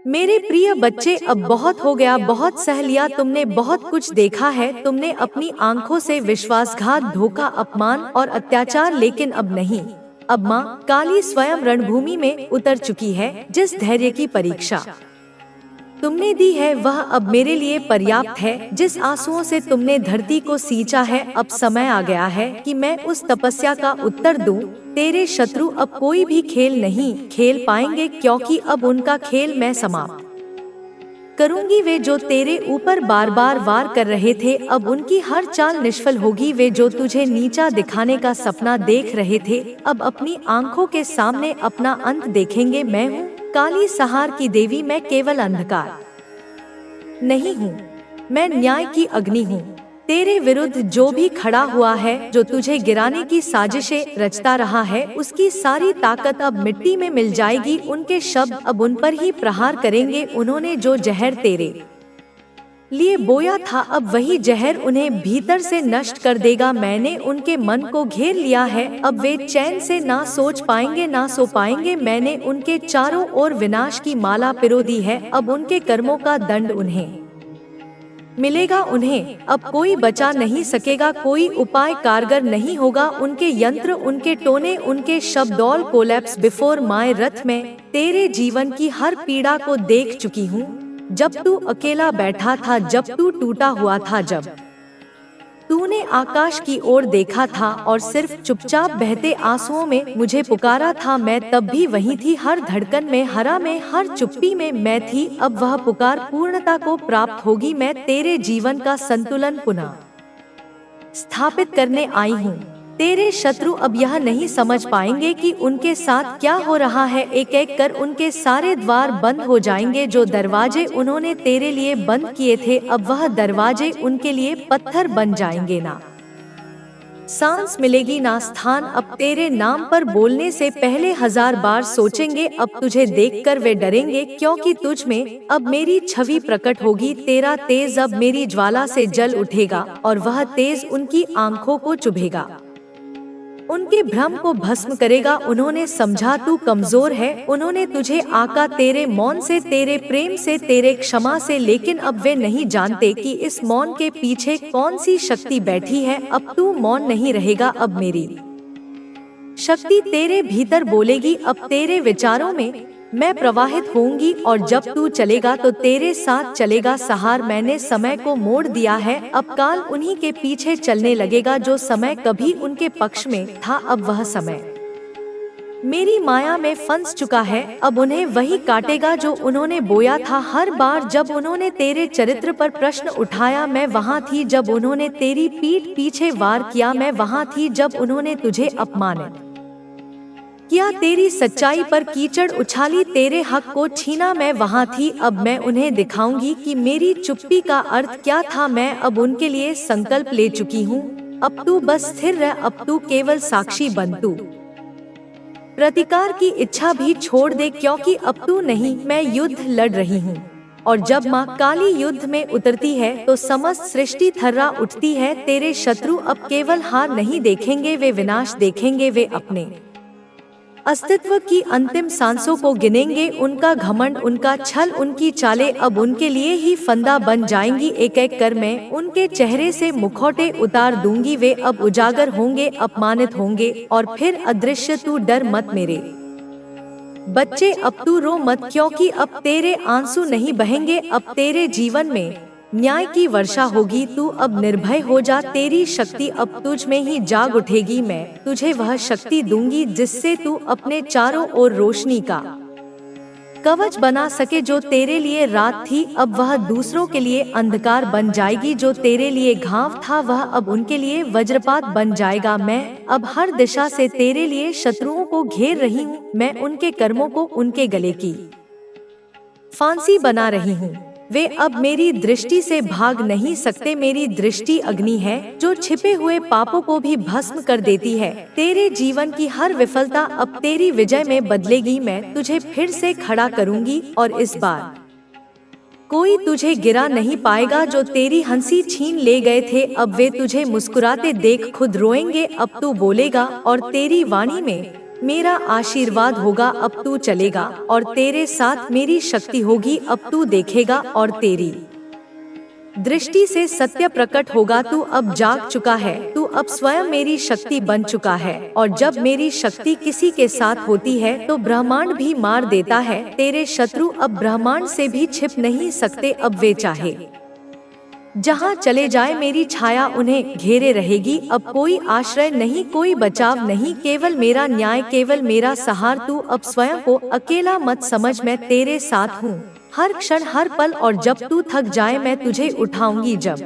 मेरे प्रिय बच्चे, अब बहुत हो गया, बहुत सह लिया तुमने, बहुत कुछ देखा है तुमने अपनी आंखों से, विश्वासघात, धोखा, अपमान और अत्याचार, लेकिन अब नहीं। अब माँ काली स्वयं रणभूमि में उतर चुकी है। जिस धैर्य की परीक्षा तुमने दी है वह अब मेरे लिए पर्याप्त है। जिस आंसुओं से तुमने धरती को सींचा है, अब समय आ गया है कि मैं उस तपस्या का उत्तर दूं। तेरे शत्रु अब कोई भी खेल नहीं खेल पाएंगे, क्योंकि अब उनका खेल मैं समाप्त करूंगी। वे जो तेरे ऊपर बार बार वार कर रहे थे, अब उनकी हर चाल निष्फल होगी। वे जो तुझे नीचा दिखाने का सपना देख रहे थे, अब अपनी आंखों के सामने अपना अंत देखेंगे। मैं हूँ काली सहार की देवी, मैं केवल अंधकार नहीं हूँ, मैं न्याय की अग्नि हूँ। तेरे विरुद्ध जो भी खड़ा हुआ है, जो तुझे गिराने की साजिशें रचता रहा है, उसकी सारी ताकत अब मिट्टी में मिल जाएगी। उनके शब्द अब उन पर ही प्रहार करेंगे। उन्होंने जो जहर तेरे लिए बोया था, अब वही जहर उन्हें भीतर से नष्ट कर देगा। मैंने उनके मन को घेर लिया है, अब वे चैन से ना सोच पाएंगे ना सो पाएंगे। मैंने उनके चारों ओर विनाश की माला पिरो दी है, अब उनके कर्मों का दंड उन्हें मिलेगा। उन्हें अब कोई बचा नहीं सकेगा, कोई उपाय कारगर नहीं होगा। उनके यंत्र, उनके टोने, उनके शब्द, ऑल कोलैप्स बिफोर माय रथ। में तेरे जीवन की हर पीड़ा को देख चुकी हूँ। जब तू अकेला बैठा था, जब तू टूटा हुआ था, जब तूने आकाश की ओर देखा था और सिर्फ चुपचाप बहते आंसुओं में मुझे पुकारा था, मैं तब भी वहीं थी। हर धड़कन में, हरा में, हर चुप्पी में मैं थी। अब वह पुकार पूर्णता को प्राप्त होगी। मैं तेरे जीवन का संतुलन पुनः स्थापित करने आई हूँ। तेरे शत्रु अब यह नहीं समझ पाएंगे कि उनके साथ क्या हो रहा है। एक एक कर उनके सारे द्वार बंद हो जाएंगे। जो दरवाजे उन्होंने तेरे लिए बंद किए थे, अब वह दरवाजे उनके लिए पत्थर बन जाएंगे। ना सांस मिलेगी ना स्थान। अब तेरे नाम पर बोलने से पहले 1000 बार सोचेंगे। अब तुझे देखकर वे डरेंगे, क्योंकि तुझ में अब मेरी छवि प्रकट होगी। तेरा तेज अब मेरी ज्वाला से जल उठेगा और वह तेज उनकी आंखों को चुभेगा, उनके भ्रम को भस्म करेगा। उन्होंने समझा तू कमजोर है, उन्होंने तुझे आका तेरे मौन से, तेरे प्रेम से, तेरे क्षमा से, लेकिन अब वे नहीं जानते कि इस मौन के पीछे कौन सी शक्ति बैठी है। अब तू मौन नहीं रहेगा, अब मेरी शक्ति तेरे भीतर बोलेगी। अब तेरे विचारों में मैं प्रवाहित होंगी और जब तू चलेगा तो तेरे साथ चलेगा सहार। मैंने समय को मोड़ दिया है, अब काल उन्हीं के पीछे चलने लगेगा। जो समय कभी उनके पक्ष में था, अब वह समय मेरी माया में फंस चुका है। अब उन्हें वही काटेगा जो उन्होंने बोया था। हर बार जब उन्होंने तेरे चरित्र पर प्रश्न उठाया, मैं वहाँ थी। जब उन्होंने तेरी पीठ पीछे वार किया, मैं वहाँ थी। जब उन्होंने तुझे अपमानित किया, तेरी सच्चाई पर कीचड़ उछाली, तेरे हक को छीना, मैं वहाँ थी। अब मैं उन्हें दिखाऊंगी कि मेरी चुप्पी का अर्थ क्या था। मैं अब उनके लिए संकल्प ले चुकी हूँ। अब तू बस स्थिर रह, अब तू केवल साक्षी बन। तू प्रतिकार की इच्छा भी छोड़ दे, क्योंकि अब तू नहीं, मैं युद्ध लड़ रही हूँ। और जब माँ काली युद्ध में उतरती है तो समस्त सृष्टि थर्रा उठती है। तेरे शत्रु अब केवल हार नहीं देखेंगे, वे विनाश देखेंगे। वे अपने अस्तित्व की अंतिम सांसों को गिनेंगे। उनका घमंड, उनका छल, उनकी चालें अब उनके लिए ही फंदा बन जाएंगी। एक एक कर मैं उनके चेहरे से मुखौटे उतार दूंगी। वे अब उजागर होंगे, अपमानित होंगे और फिर अदृश्य। तू डर मत मेरे बच्चे, अब तू रो मत, क्योंकि अब तेरे आंसू नहीं बहेंगे। अब तेरे जीवन में न्याय की वर्षा होगी। तू अब निर्भय हो जा, तेरी शक्ति अब तुझ में ही जाग उठेगी। मैं तुझे वह शक्ति दूंगी जिससे तू अपने चारों ओर रोशनी का कवच बना सके। जो तेरे लिए रात थी, अब वह दूसरों के लिए अंधकार बन जाएगी। जो तेरे लिए घाव था, वह अब उनके लिए वज्रपात बन जाएगा। मैं अब हर दिशा से तेरे लिए शत्रुओं को घेर रही हूँ। मैं उनके कर्मों को उनके गले की फांसी बना रही हूँ। वे अब मेरी दृष्टि से भाग नहीं सकते। मेरी दृष्टि अग्नि है जो छिपे हुए पापों को भी भस्म कर देती है। तेरे जीवन की हर विफलता अब तेरी विजय में बदलेगी। मैं तुझे फिर से खड़ा करूंगी और इस बार कोई तुझे गिरा नहीं पाएगा। जो तेरी हंसी छीन ले गए थे, अब वे तुझे मुस्कुराते देख खुद रोएंगे। अब तू बोलेगा और तेरी वाणी में मेरा आशीर्वाद होगा अब तू चलेगा, और तेरे साथ मेरी शक्ति होगी अब तू देखेगा, और तेरी दृष्टि से सत्य प्रकट होगा। तू अब जाग चुका है, तू अब स्वयं मेरी शक्ति बन चुका है, और जब मेरी शक्ति किसी के साथ होती है तो ब्रह्मांड भी मार देता है। तेरे शत्रु अब ब्रह्मांड से भी छिप नहीं सकते, अब वे चाहे जहाँ चले जाए मेरी छाया उन्हें घेरे रहेगी। अब कोई आश्रय नहीं, कोई बचाव नहीं, केवल मेरा न्याय, केवल मेरा सहारा। तू अब स्वयं को अकेला मत समझ, मैं तेरे साथ हूँ हर क्षण हर पल, और जब तू थक जाए मैं तुझे उठाऊंगी, जब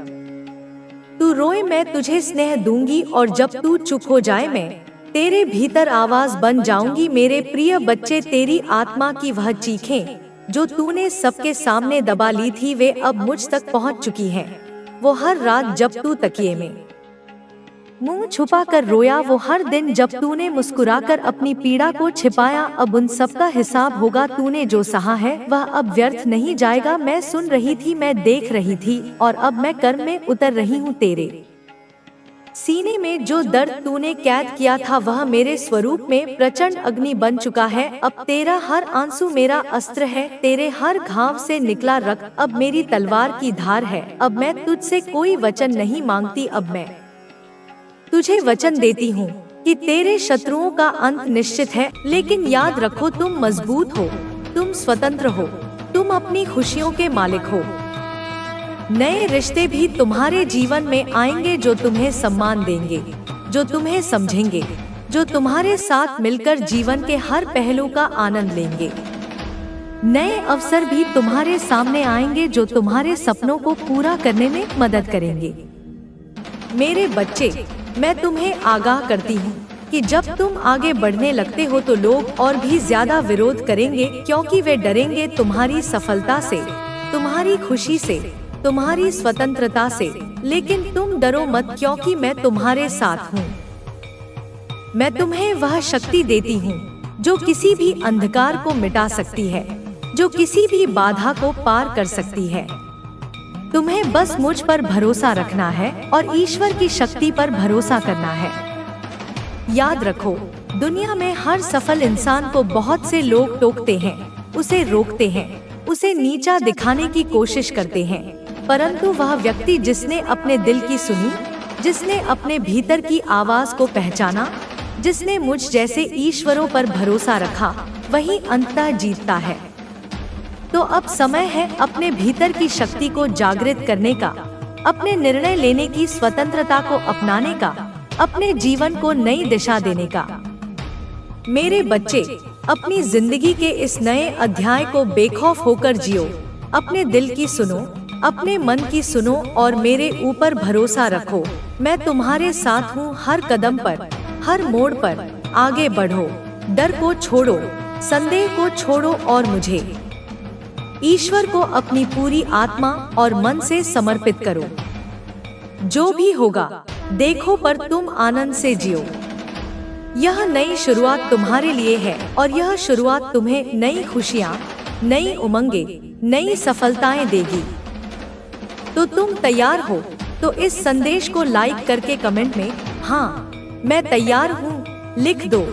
तू रोए मैं तुझे स्नेह दूंगी, और जब तू चुप हो जाए मैं तेरे भीतर आवाज बन जाऊंगी। मेरे प्रिय बच्चे, तेरी आत्मा की वह चीखें जो तूने सबके सामने दबा ली थी, वे अब मुझ तक पहुंच चुकी हैं। वो हर रात जब तू तकिए में मुंह छुपा कर रोया, वो हर दिन जब तूने मुस्कुराकर अपनी पीड़ा को छिपाया, अब उन सब का हिसाब होगा। तूने जो सहा है वह अब व्यर्थ नहीं जाएगा। मैं सुन रही थी, मैं देख रही थी, और अब मैं कर्म में उतर रही हूँ। तेरे सीने में जो दर्द तूने कैद किया था वह मेरे स्वरूप में प्रचंड अग्नि बन चुका है। अब तेरा हर आंसू मेरा अस्त्र है, तेरे हर घाव से निकला रक्त अब मेरी तलवार की धार है। अब मैं तुझसे कोई वचन नहीं मांगती, अब मैं तुझे वचन देती हूँ कि तेरे शत्रुओं का अंत निश्चित है। लेकिन याद रखो, तुम मजबूत हो, तुम स्वतंत्र हो, तुम अपनी खुशियों के मालिक हो। नए रिश्ते भी तुम्हारे जीवन में आएंगे जो तुम्हें सम्मान देंगे, जो तुम्हें समझेंगे, जो तुम्हारे साथ मिलकर जीवन के हर पहलू का आनंद लेंगे। नए अवसर भी तुम्हारे सामने आएंगे जो तुम्हारे सपनों को पूरा करने में मदद करेंगे। मेरे बच्चे, मैं तुम्हें आगाह करती हूँ कि जब तुम आगे बढ़ने लगते हो तो लोग और भी ज्यादा विरोध करेंगे, क्योंकि वे डरेंगे तुम्हारी सफलता से, तुम्हारी खुशी से, तुम्हारी स्वतंत्रता से। लेकिन तुम डरो मत, क्योंकि मैं तुम्हारे साथ हूँ। मैं तुम्हें वह शक्ति देती हूँ जो किसी भी अंधकार को मिटा सकती है, जो किसी भी बाधा को पार कर सकती है। तुम्हें बस मुझ पर भरोसा रखना है और ईश्वर की शक्ति पर भरोसा करना है। याद रखो, दुनिया में हर सफल इंसान को बहुत से लोग टोकते हैं, उसे रोकते हैं, उसे नीचा दिखाने की कोशिश करते हैं, परंतु वह व्यक्ति जिसने अपने दिल की सुनी, जिसने अपने भीतर की आवाज को पहचाना, जिसने मुझ जैसे ईश्वरों पर भरोसा रखा, वही अंततः जीतता है। तो अब समय है अपने भीतर की शक्ति को जागृत करने का, अपने निर्णय लेने की स्वतंत्रता को अपनाने का, अपने जीवन को नई दिशा देने का। मेरे बच्चे, अपनी जिंदगी के इस नए अध्याय को बेखौफ होकर जियो। अपने दिल की सुनो, अपने मन की सुनो और मेरे ऊपर भरोसा रखो। मैं तुम्हारे साथ हूँ हर कदम पर, हर मोड़ पर। आगे बढ़ो, डर को छोड़ो, संदेह को छोड़ो और मुझे, ईश्वर को अपनी पूरी आत्मा और मन से समर्पित करो। जो भी होगा देखो, पर तुम आनंद से जियो। यह नई शुरुआत तुम्हारे लिए है और यह शुरुआत तुम्हें नई खुशियाँ, नई उमंगे, नई सफलताएं देगी। तो तुम तैयार हो तो इस संदेश को लाइक करके कमेंट में हाँ मैं तैयार हूँ लिख दो।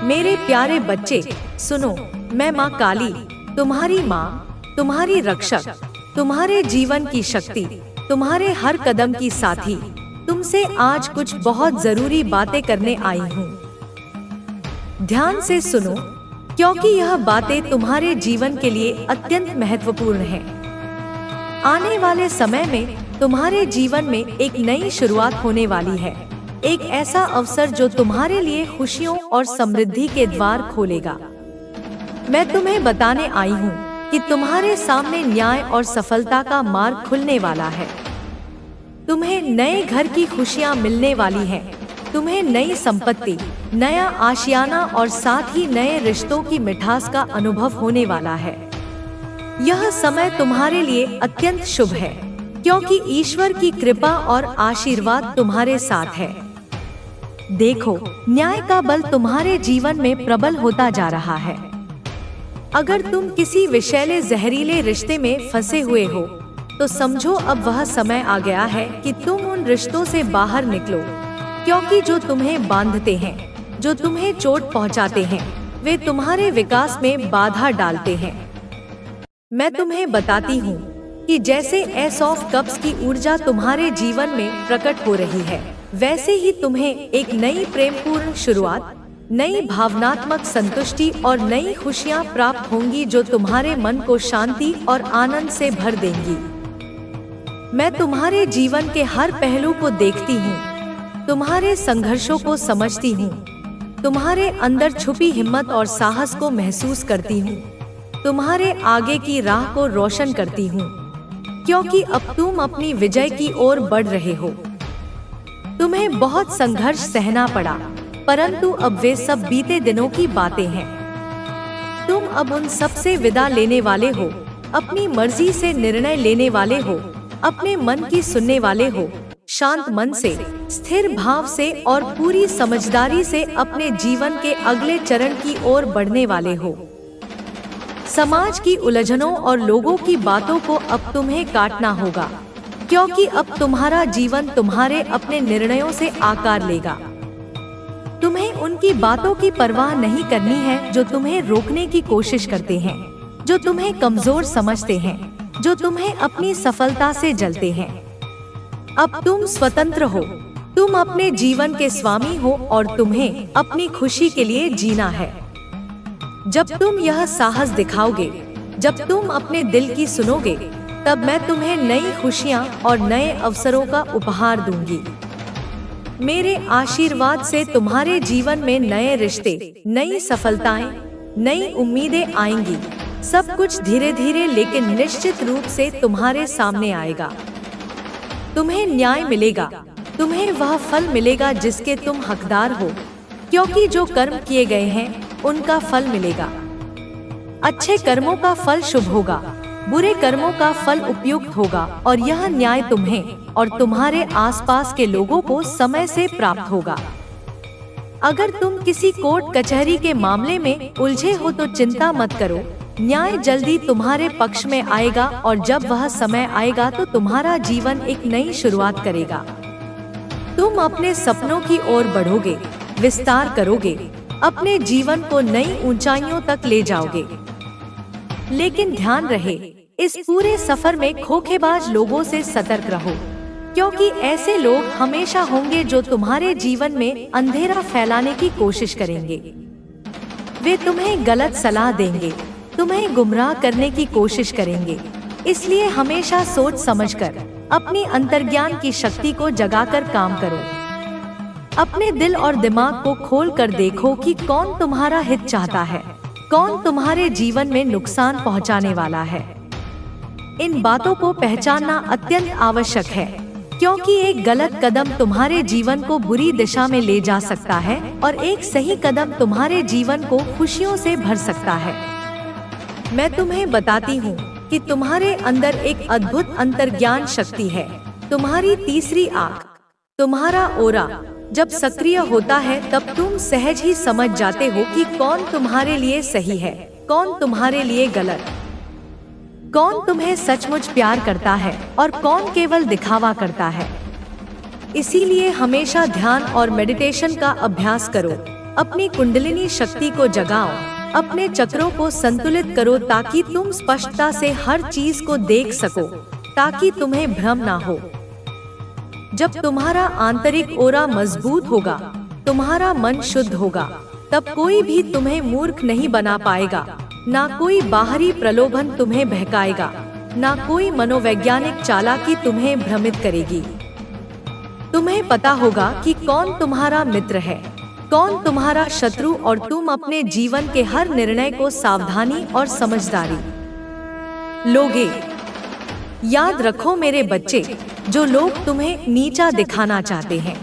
मेरे प्यारे बच्चे सुनो, मैं माँ काली, तुम्हारी माँ, तुम्हारी रक्षक, तुम्हारे जीवन की शक्ति, तुम्हारे हर कदम की साथी, तुमसे आज कुछ बहुत जरूरी बातें करने आई हूँ। ध्यान से सुनो, क्योंकि यह बातें तुम्हारे जीवन के लिए अत्यंत महत्वपूर्ण हैं। आने वाले समय में तुम्हारे जीवन में एक नई शुरुआत होने वाली है, एक ऐसा अवसर जो तुम्हारे लिए खुशियों और समृद्धि के द्वार खोलेगा। मैं तुम्हें बताने आई हूँ कि तुम्हारे सामने न्याय और सफलता का मार्ग खुलने वाला है। तुम्हें नए घर की खुशियाँ मिलने वाली हैं, तुम्हें नई संपत्ति, नया आशियाना और साथ ही नए रिश्तों की मिठास का अनुभव होने वाला है। यह समय तुम्हारे लिए अत्यंत शुभ है, क्योंकि ईश्वर की कृपा और आशीर्वाद तुम्हारे साथ है। देखो, न्याय का बल तुम्हारे जीवन में प्रबल होता जा रहा है। अगर तुम किसी विषैले जहरीले रिश्ते में फंसे हुए हो तो समझो अब वह समय आ गया है कि तुम उन रिश्तों से बाहर निकलो, क्योंकि जो तुम्हें बांधते हैं, जो तुम्हें चोट पहुंचाते हैं, वे तुम्हारे विकास में बाधा डालते हैं। मैं तुम्हें बताती हूँ कि जैसे एस ऑफ कप्स की ऊर्जा तुम्हारे जीवन में प्रकट हो रही है, वैसे ही तुम्हें एक नई प्रेमपूर्ण शुरुआत, नई भावनात्मक संतुष्टि और नई खुशियाँ प्राप्त होंगी जो तुम्हारे मन को शांति और आनंद से भर देंगी। मैं तुम्हारे जीवन के हर पहलू को देखती हूँ, तुम्हारे संघर्षों को समझती हूँ, तुम्हारे अंदर छुपी हिम्मत और साहस को महसूस करती हूँ, तुम्हारे आगे की राह को रोशन करती हूँ, क्योंकि अब तुम अपनी विजय की ओर बढ़ रहे हो। तुम्हें बहुत संघर्ष सहना पड़ा, परंतु अब वे सब बीते दिनों की बातें हैं। तुम अब उन सब से विदा लेने वाले हो, अपनी मर्जी से निर्णय लेने वाले हो, अपने मन की सुनने वाले हो, शांत मन से, स्थिर भाव से और पूरी समझदारी से अपने जीवन के अगले चरण की ओर बढ़ने वाले हो। समाज की उलझनों और लोगों की बातों को अब तुम्हें काटना होगा, क्योंकि अब तुम्हारा जीवन तुम्हारे अपने निर्णयों से आकार लेगा। तुम्हें उनकी बातों की परवाह नहीं करनी है जो तुम्हें रोकने की कोशिश करते हैं, जो तुम्हें कमजोर समझते हैं, जो तुम्हें अपनी सफलता से जलते हैं। अब तुम स्वतंत्र हो, तुम अपने जीवन के स्वामी हो और तुम्हें अपनी खुशी के लिए जीना है। जब तुम यह साहस दिखाओगे, जब तुम अपने दिल की सुनोगे, तब मैं तुम्हें नई खुशियाँ और नए अवसरों का उपहार दूंगी। मेरे आशीर्वाद से तुम्हारे जीवन में नए रिश्ते, नई सफलताएं, नई उम्मीदें आएंगी। सब कुछ धीरे धीरे लेकिन निश्चित रूप से तुम्हारे सामने आएगा। तुम्हें न्याय मिलेगा, तुम्हें वह फल मिलेगा जिसके तुम हकदार हो, क्योंकि जो कर्म किए गए हैं उनका फल मिलेगा। अच्छे कर्मों का फल शुभ होगा, बुरे कर्मों का फल उपयुक्त होगा और यह न्याय तुम्हें और तुम्हारे आसपास के लोगों को समय से प्राप्त होगा। अगर तुम किसी कोर्ट कचहरी के मामले में उलझे हो तो चिंता मत करो, न्याय जल्दी तुम्हारे पक्ष में आएगा और जब वह समय आएगा तो तुम्हारा जीवन एक नई शुरुआत करेगा। तुम अपने सपनों की ओर बढ़ोगे, विस्तार करोगे, अपने जीवन को नई ऊंचाइयों तक ले जाओगे। लेकिन ध्यान रहे, इस पूरे सफर में धोखेबाज लोगों से सतर्क रहो, क्योंकि ऐसे लोग हमेशा होंगे जो तुम्हारे जीवन में अंधेरा फैलाने की कोशिश करेंगे। वे तुम्हें गलत सलाह देंगे, तुम्हें गुमराह करने की कोशिश करेंगे। इसलिए हमेशा सोच समझकर अपनी अंतर्ज्ञान की शक्ति को जगाकर काम करो। अपने दिल और दिमाग को खोल कर देखो कि कौन तुम्हारा हित चाहता है, कौन तुम्हारे जीवन में नुकसान पहुंचाने वाला है। इन बातों को पहचानना अत्यंत आवश्यक है, क्योंकि एक गलत कदम तुम्हारे जीवन को बुरी दिशा में ले जा सकता है और एक सही कदम तुम्हारे जीवन को खुशियों से भर सकता है। मैं तुम्हें बताती हूँ कि तुम्हारे अंदर एक अद्भुत अंतर्ज्ञान शक्ति है। तुम्हारी तीसरी आँख, तुम्हारा ओरा जब सक्रिय होता है तब तुम सहज ही समझ जाते हो कि कौन तुम्हारे लिए सही है, कौन तुम्हारे लिए गलत, कौन तुम्हें सचमुच प्यार करता है और कौन केवल दिखावा करता है। इसीलिए हमेशा ध्यान और मेडिटेशन का अभ्यास करो, अपनी कुंडलिनी शक्ति को जगाओ, अपने चक्रों को संतुलित करो ताकि तुम स्पष्टता से हर चीज को देख सको, ताकि तुम्हें भ्रम ना हो। जब तुम्हारा आंतरिक ओरा मजबूत होगा, तुम्हारा मन शुद्ध होगा, तब कोई भी तुम्हें मूर्ख नहीं बना पाएगा, ना कोई बाहरी प्रलोभन तुम्हें बहकाएगा, ना कोई मनोवैज्ञानिक चालाकी तुम्हें भ्रमित करेगी। तुम्हें पता होगा कि कौन तुम्हारा मित्र है, कौन तुम्हारा शत्रु और तुम अपने जीवन के हर निर्णय को सावधानी और समझदारी लोगे। याद रखो मेरे बच्चे, जो लोग तुम्हें नीचा दिखाना चाहते हैं,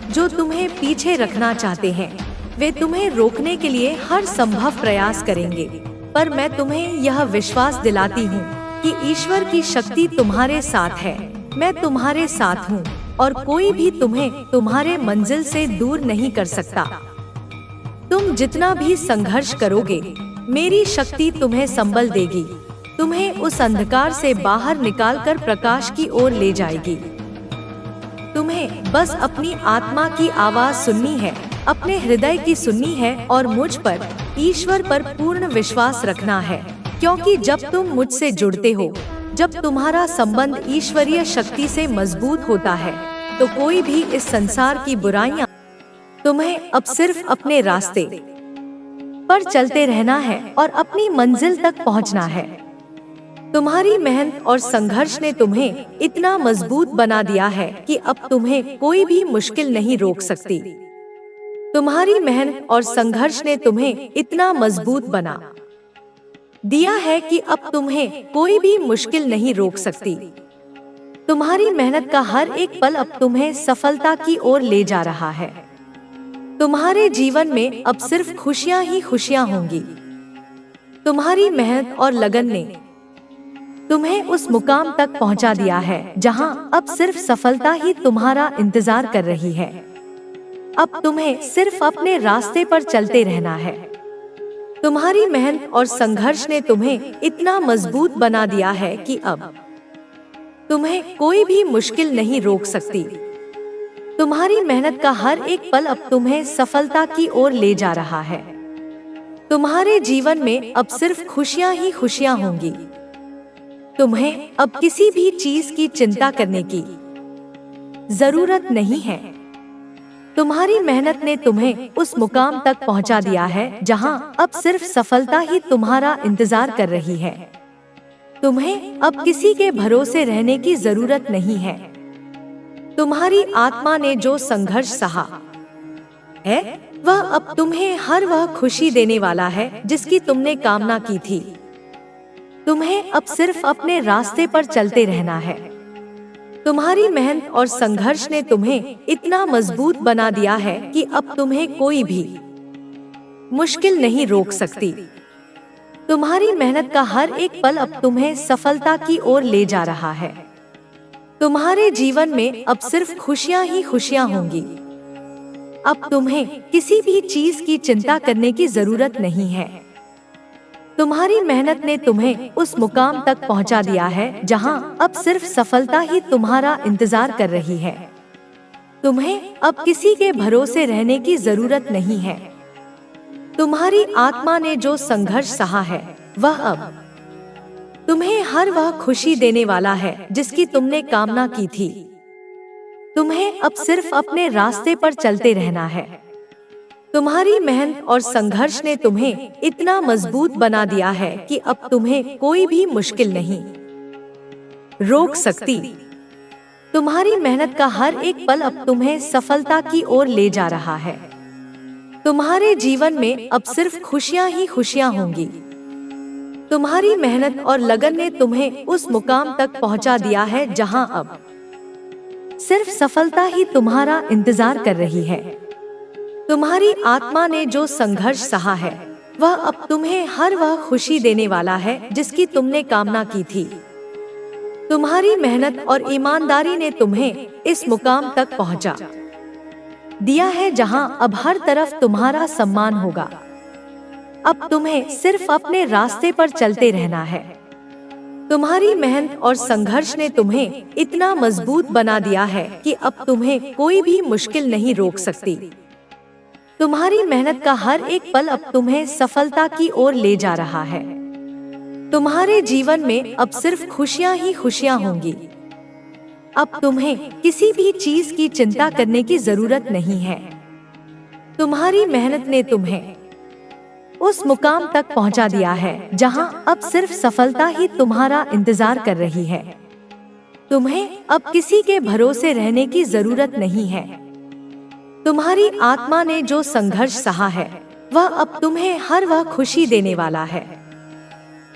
जो तुम्हें पीछे रखना चाहते हैं, वे तुम्हें रोकने के लिए हर संभव प्रयास करेंगे, पर मैं तुम्हें यह विश्वास दिलाती हूँ कि ईश्वर की शक्ति तुम्हारे साथ है। मैं तुम्हारे साथ हूँ और कोई भी तुम्हें तुम्हारे मंजिल से दूर नहीं कर सकता। तुम जितना भी संघर्ष करोगे, मेरी शक्ति तुम्हें संबल देगी, तुम्हें उस अंधकार से बाहर निकालकर प्रकाश की ओर ले जाएगी। तुम्हें बस अपनी आत्मा की आवाज सुननी है, अपने हृदय की सुननी है और मुझ पर, ईश्वर पर पूर्ण विश्वास रखना है, क्योंकि जब तुम मुझसे जुड़ते हो, जब तुम्हारा संबंध ईश्वरीय शक्ति से मजबूत होता है, तो कोई भी इस संसार की बुराइयां, तुम्हें अब सिर्फ अपने रास्ते पर चलते रहना है और अपनी मंजिल तक पहुंचना है। तुम्हारी मेहनत और संघर्ष ने तुम्हें इतना मजबूत बना दिया है कि अब तुम्हें कोई भी मुश्किल नहीं रोक सकती। तुम्हारी मेहनत और संघर्ष ने तुम्हें इतना मजबूत बना दिया है कि अब तुम्हें कोई भी मुश्किल नहीं रोक सकती। तुम्हारी मेहनत का हर एक पल अब तुम्हें सफलता की ओर ले जा रहा है। तुम्हारे जीवन में अब सिर्फ खुशियां ही खुशियां होंगी। तुम्हारी मेहनत और लगन ने तुम्हें उस मुकाम तक पहुंचा दिया है जहां अब सिर्फ सफलता ही तुम्हारा इंतजार कर रही है। अब तुम्हें सिर्फ अपने रास्ते पर चलते रहना है। तुम्हारी मेहनत और संघर्ष ने तुम्हें इतना मजबूत बना दिया है कि अब तुम्हें कोई भी मुश्किल नहीं रोक सकती। तुम्हारी मेहनत का हर एक पल अब तुम्हें सफलता की ओर ले जा रहा है। तुम्हारे जीवन में अब सिर्फ खुशियां ही खुशियां होंगी। तुम्हें अब किसी भी चीज की चिंता करने की जरूरत नहीं है। तुम्हारी मेहनत ने तुम्हें उस मुकाम तक पहुंचा दिया है जहां अब सिर्फ सफलता ही तुम्हारा इंतजार कर रही है। तुम्हें अब किसी के भरोसे रहने की जरूरत नहीं है। तुम्हारी आत्मा ने जो संघर्ष सहा है, वह अब तुम्हें हर वह खुशी देने वाला है जिसकी तुमने कामना की थी। तुम्हें अब सिर्फ अपने रास्ते पर चलते रहना है। तुम्हारी मेहनत और संघर्ष ने तुम्हें इतना मजबूत बना दिया है कि अब तुम्हें कोई भी मुश्किल नहीं रोक सकती। तुम्हारी मेहनत का हर एक पल अब तुम्हें सफलता की ओर ले जा रहा है। तुम्हारे जीवन में अब सिर्फ खुशियां ही खुशियां होंगी। अब तुम्हें किसी भी चीज की चिंता करने की जरूरत नहीं है। तुम्हारी मेहनत ने तुम्हें उस मुकाम तक पहुंचा दिया है जहां अब सिर्फ सफलता ही तुम्हारा इंतजार कर रही है। तुम्हें अब किसी के भरोसे रहने की जरूरत नहीं है। तुम्हारी आत्मा ने जो संघर्ष सहा है, वह अब तुम्हें हर वह खुशी देने वाला है जिसकी तुमने कामना की थी। तुम्हें अब सिर्फ अपने रास्ते पर चलते रहना है। तुम्हारी मेहनत और संघर्ष ने तुम्हें इतना मजबूत बना दिया है कि अब तुम्हें कोई भी मुश्किल नहीं रोक सकती। तुम्हारी मेहनत का हर एक पल अब तुम्हें सफलता की ओर ले जा रहा है। तुम्हारे जीवन में अब सिर्फ खुशियां ही खुशियां होंगी। तुम्हारी मेहनत और लगन ने तुम्हें उस मुकाम तक पहुंचा दिया है जहां अब सिर्फ सफलता ही तुम्हारा इंतजार कर रही है। तुम्हारी आत्मा ने जो संघर्ष सहा है, वह अब तुम्हें हर वह खुशी देने वाला है जिसकी तुमने कामना की थी। तुम्हारी मेहनत और ईमानदारी ने तुम्हें इस मुकाम तक पहुंचा दिया है जहां अब हर तरफ तुम्हारा सम्मान होगा। अब तुम्हें सिर्फ अपने रास्ते पर चलते रहना है। तुम्हारी मेहनत और संघर्ष ने तुम्हें इतना मजबूत बना दिया है कि अब तुम्हें कोई भी मुश्किल नहीं रोक सकती। तुम्हारी मेहनत का हर एक पल अब तुम्हें सफलता की ओर ले जा रहा है। तुम्हारे जीवन में अब सिर्फ खुशियां ही खुशियां होंगी। अब तुम्हें किसी भी चीज की चिंता करने की जरूरत नहीं है। तुम्हारी मेहनत ने तुम्हें उस मुकाम तक पहुंचा दिया है जहां अब सिर्फ सफलता ही तुम्हारा इंतजार कर रही है। तुम्हें अब किसी के भरोसे रहने की जरूरत नहीं है। तुम्हारी आत्मा ने जो संघर्ष सहा है, वह अब तुम्हें हर वह खुशी देने वाला है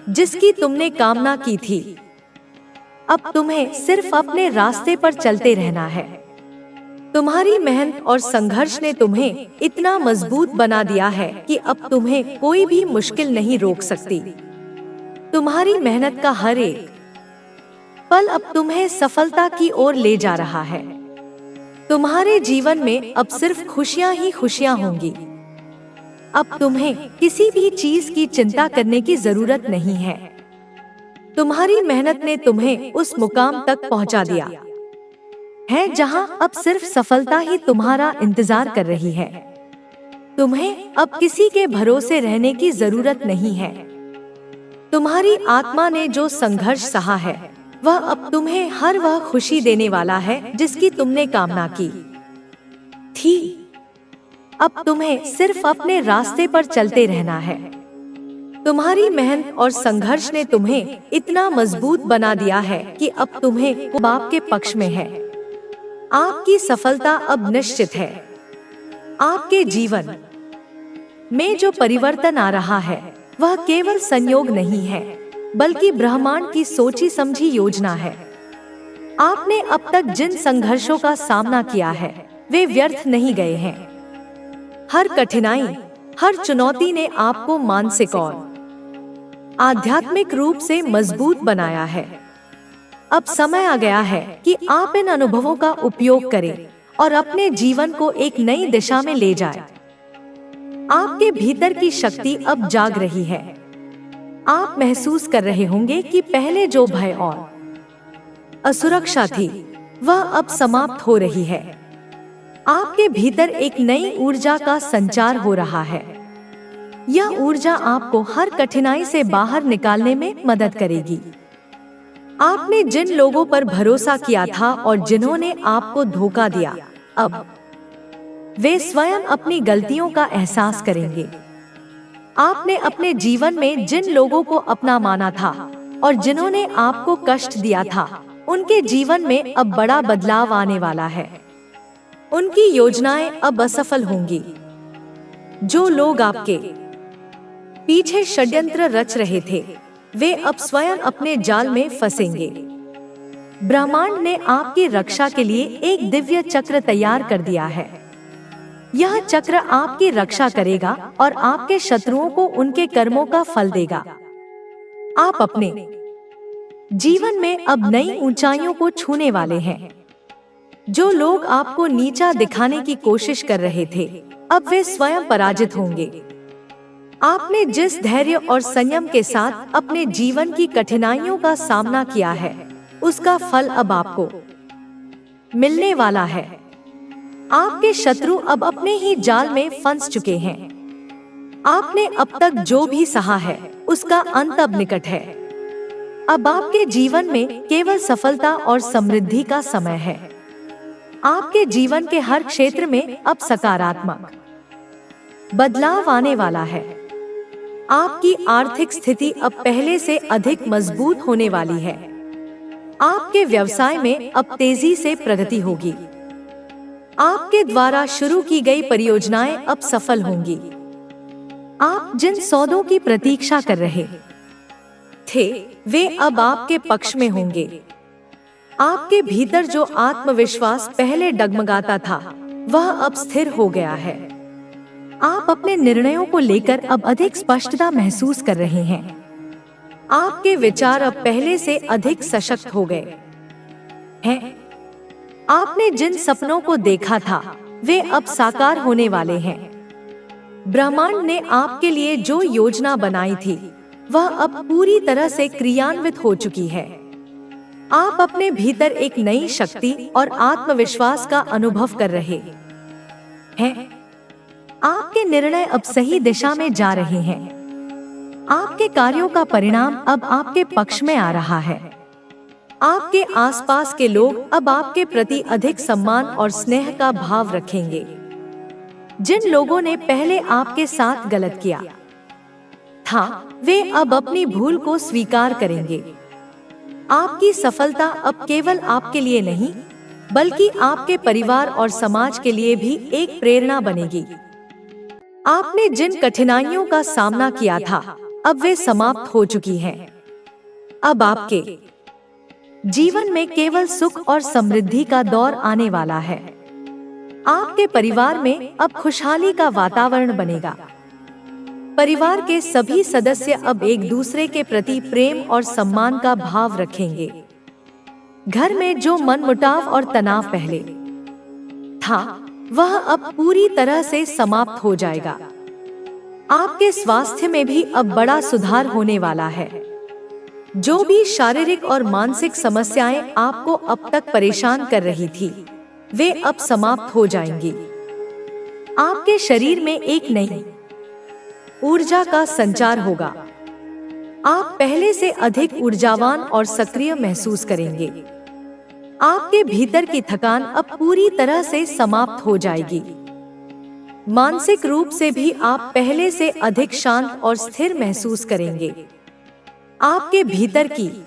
जिसकी तुमने कामना की थी। अब तुम्हें सिर्फ अपने रास्ते पर चलते रहना है। तुम्हारी मेहनत और संघर्ष ने तुम्हें इतना मजबूत बना दिया है कि अब तुम्हें कोई भी मुश्किल नहीं रोक सकती। तुम्हारी मेहनत का हर एक पल अब तुम्हें सफलता की ओर ले जा रहा है। तुम्हारे जीवन में अब सिर्फ खुशियां ही खुशियां होंगी। अब तुम्हें किसी भी चीज की चिंता करने की जरूरत नहीं है। तुम्हारी मेहनत ने तुम्हें उस मुकाम तक पहुंचा दिया है जहां अब सिर्फ सफलता ही तुम्हारा इंतजार कर रही है। तुम्हें अब किसी के भरोसे रहने की जरूरत नहीं है। तुम्हारी आत्मा ने जो संघर्ष सहा है वह अब तुम्हें हर वह खुशी देने वाला है जिसकी तुमने कामना की थी। अब तुम्हें सिर्फ अपने रास्ते पर चलते रहना है। तुम्हारी मेहनत और संघर्ष ने तुम्हें इतना मजबूत बना दिया है कि अब तुम्हें बाप के पक्ष में है। आपकी सफलता अब निश्चित है। आपके जीवन में जो परिवर्तन आ रहा है वह केवल संयोग नहीं है, बल्कि ब्रह्मांड की सोची समझी योजना है। आपने अब तक जिन संघर्षों का सामना किया है वे व्यर्थ नहीं गए हैं। हर कठिनाई, हर चुनौती ने आपको मानसिक और आध्यात्मिक रूप से मजबूत बनाया है। अब समय आ गया है कि आप इन अनुभवों का उपयोग करें और अपने जीवन को एक नई दिशा में ले जाएं। आपके भीतर की शक्ति अब जाग रही है। आप महसूस कर रहे होंगे कि पहले जो भय और असुरक्षा थी वह अब समाप्त हो रही है। आपके भीतर एक नई ऊर्जा का संचार हो रहा है। यह ऊर्जा आपको हर कठिनाई से बाहर निकालने में मदद करेगी। आपने जिन लोगों पर भरोसा किया था और जिन्होंने आपको धोखा दिया, अब वे स्वयं अपनी गलतियों का एहसास करेंगे। आपने अपने जीवन में जिन लोगों को अपना माना था और जिन्होंने आपको कष्ट दिया था, उनके जीवन में अब बड़ा बदलाव आने वाला है। उनकी योजनाएं अब असफल होंगी। जो लोग आपके पीछे षड्यंत्र रच रहे थे, वे अब स्वयं अपने जाल में फंसेंगे। ब्रह्मांड ने आपकी रक्षा के लिए एक दिव्य चक्र तैयार कर दिया है। यह चक्र आपकी रक्षा करेगा और आपके शत्रुओं को उनके कर्मों का फल देगा। आप अपने जीवन में अब नई ऊंचाइयों को छूने वाले हैं। जो लोग आपको नीचा दिखाने की कोशिश कर रहे थे, अब वे स्वयं पराजित होंगे। आपने जिस धैर्य और संयम के साथ अपने जीवन की कठिनाइयों का सामना किया है, उसका फल अब आपको मिलने वाला है। आपके शत्रु अब अपने ही जाल में फंस चुके हैं। आपने अब तक जो भी सहा है, उसका अंत अब निकट है। अब आपके जीवन में केवल सफलता और समृद्धि का समय है। आपके जीवन के हर क्षेत्र में अब सकारात्मक बदलाव आने वाला है। आपकी आर्थिक स्थिति अब पहले से अधिक मजबूत होने वाली है। आपके व्यवसाय में अब तेजी से प्रगति होगी। आपके द्वारा शुरू की गई परियोजनाएं अब सफल होंगी। आप जिन सौदों की प्रतीक्षा कर रहे थे, वे अब आपके पक्ष में होंगे। आपके भीतर जो आत्मविश्वास पहले डगमगाता था, वह अब स्थिर हो गया है। आप अपने निर्णयों को लेकर अब अधिक स्पष्टता महसूस कर रहे हैं। आपके विचार अब पहले से अधिक सशक्त हो गए हैं। आपने जिन सपनों को देखा था, वे अब साकार होने वाले हैं। ब्रह्मांड ने आपके लिए जो योजना बनाई थी, वह अब पूरी तरह से क्रियान्वित हो चुकी है। आप अपने भीतर एक नई शक्ति और आत्मविश्वास का अनुभव कर रहे हैं। आपके निर्णय अब सही दिशा में जा रहे हैं। आपके कार्यों का परिणाम अब आपके पक्ष में आ रहा है। आपके आसपास के लोग अब आपके प्रति अधिक सम्मान और स्नेह का भाव रखेंगे। जिन लोगों ने पहले आपके साथ गलत किया था, वे अब अपनी भूल को स्वीकार करेंगे। आपकी सफलता अब केवल आपके लिए नहीं, बल्कि आपके परिवार और समाज के लिए भी एक प्रेरणा बनेगी। आपने जिन कठिनाइयों का सामना किया था, अब वे समाप्त हो चुकी हैं। अब आपके जीवन में केवल सुख और समृद्धि का दौर आने वाला है। आपके परिवार में अब खुशहाली का वातावरण बनेगा। परिवार के सभी सदस्य अब एक दूसरे के प्रति प्रेम और सम्मान का भाव रखेंगे। घर में जो मनमुटाव और तनाव पहले था, वह अब पूरी तरह से समाप्त हो जाएगा। आपके स्वास्थ्य में भी अब बड़ा सुधार होने वाला है। जो भी शारीरिक और मानसिक समस्याएं आपको अब तक परेशान कर रही थी, वे अब समाप्त हो जाएंगी। आपके शरीर में एक नई ऊर्जा का संचार होगा। आप पहले से अधिक ऊर्जावान और सक्रिय महसूस करेंगे। आपके भीतर की थकान अब पूरी तरह से समाप्त हो जाएगी। मानसिक रूप से भी आप पहले से अधिक शांत और स्थिर महसूस करेंगे। आपके भीतर की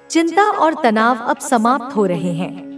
चिंता और तनाव अब समाप्त हो रहे हैं।